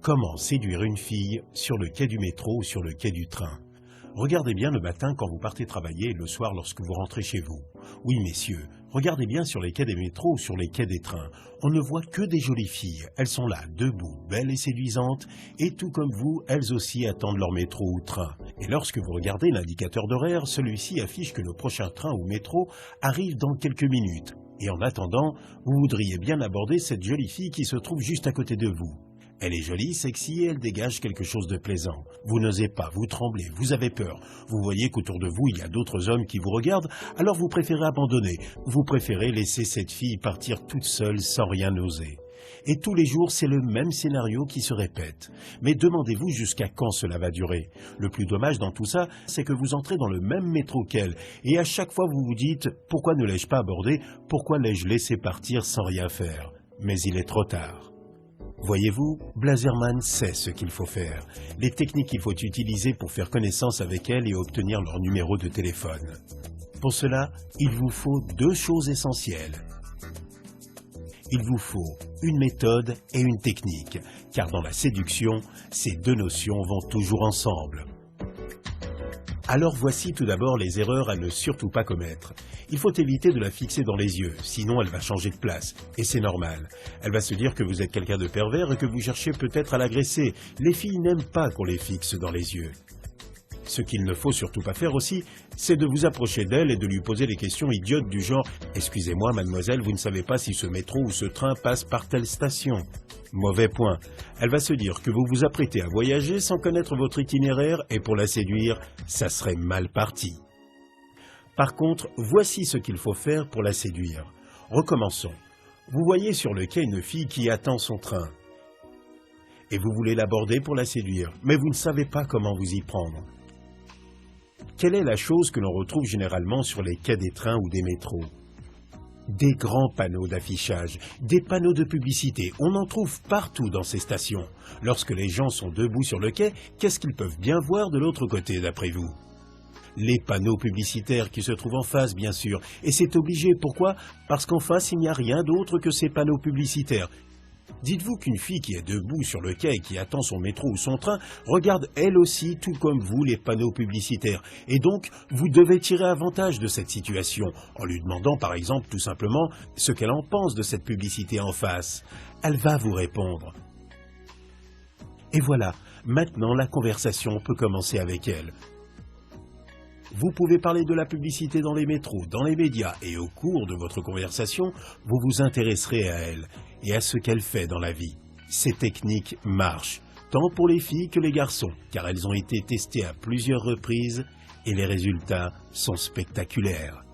Comment séduire une fille sur le quai du métro ou sur le quai du train? Regardez bien le matin quand vous partez travailler et le soir lorsque vous rentrez chez vous. Oui, messieurs, regardez bien sur les quais des métros ou sur les quais des trains. On ne voit que des jolies filles. Elles sont là, debout, belles et séduisantes, et tout comme vous, elles aussi attendent leur métro ou train. Et lorsque vous regardez l'indicateur d'horaire, celui-ci affiche que le prochain train ou métro arrive dans quelques minutes. Et en attendant, vous voudriez bien aborder cette jolie fille qui se trouve juste à côté de vous. Elle est jolie, sexy et elle dégage quelque chose de plaisant. Vous n'osez pas, vous tremblez, vous avez peur. Vous voyez qu'autour de vous, il y a d'autres hommes qui vous regardent, alors vous préférez abandonner. Vous préférez laisser cette fille partir toute seule sans rien oser. Et tous les jours, c'est le même scénario qui se répète. Mais demandez-vous jusqu'à quand cela va durer. Le plus dommage dans tout ça, c'est que vous entrez dans le même métro qu'elle. Et à chaque fois, vous vous dites « Pourquoi ne l'ai-je pas abordé? Pourquoi l'ai-je laissé partir sans rien faire ?» Mais il est trop tard. Voyez-vous, Blazerman sait ce qu'il faut faire, les techniques qu'il faut utiliser pour faire connaissance avec elle et obtenir leur numéro de téléphone. Pour cela, il vous faut deux choses essentielles. Il vous faut une méthode et une technique, car dans la séduction, ces deux notions vont toujours ensemble. Alors voici tout d'abord les erreurs à ne surtout pas commettre. Il faut éviter de la fixer dans les yeux, sinon elle va changer de place, et c'est normal. Elle va se dire que vous êtes quelqu'un de pervers et que vous cherchez peut-être à l'agresser. Les filles n'aiment pas qu'on les fixe dans les yeux. Ce qu'il ne faut surtout pas faire aussi, c'est de vous approcher d'elle et de lui poser des questions idiotes du genre « Excusez-moi mademoiselle, vous ne savez pas si ce métro ou ce train passe par telle station ?» Mauvais point. Elle va se dire que vous vous apprêtez à voyager sans connaître votre itinéraire et pour la séduire, ça serait mal parti. Par contre, voici ce qu'il faut faire pour la séduire. Recommençons. Vous voyez sur le quai une fille qui attend son train. Et vous voulez l'aborder pour la séduire, mais vous ne savez pas comment vous y prendre. Quelle est la chose que l'on retrouve généralement sur les quais des trains ou des métros? Des grands panneaux d'affichage, des panneaux de publicité, on en trouve partout dans ces stations. Lorsque les gens sont debout sur le quai, qu'est-ce qu'ils peuvent bien voir de l'autre côté d'après vous? Les panneaux publicitaires qui se trouvent en face, bien sûr. Et c'est obligé, pourquoi? Parce qu'en face, il n'y a rien d'autre que ces panneaux publicitaires. Dites-vous qu'une fille qui est debout sur le quai et qui attend son métro ou son train regarde elle aussi, tout comme vous, les panneaux publicitaires. Et donc, vous devez tirer avantage de cette situation, en lui demandant par exemple tout simplement ce qu'elle en pense de cette publicité en face. Elle va vous répondre. Et voilà, maintenant la conversation peut commencer avec elle. Vous pouvez parler de la publicité dans les métros, dans les médias, et au cours de votre conversation, vous vous intéresserez à elle et à ce qu'elle fait dans la vie. Ces techniques marchent, tant pour les filles que les garçons, car elles ont été testées à plusieurs reprises et les résultats sont spectaculaires.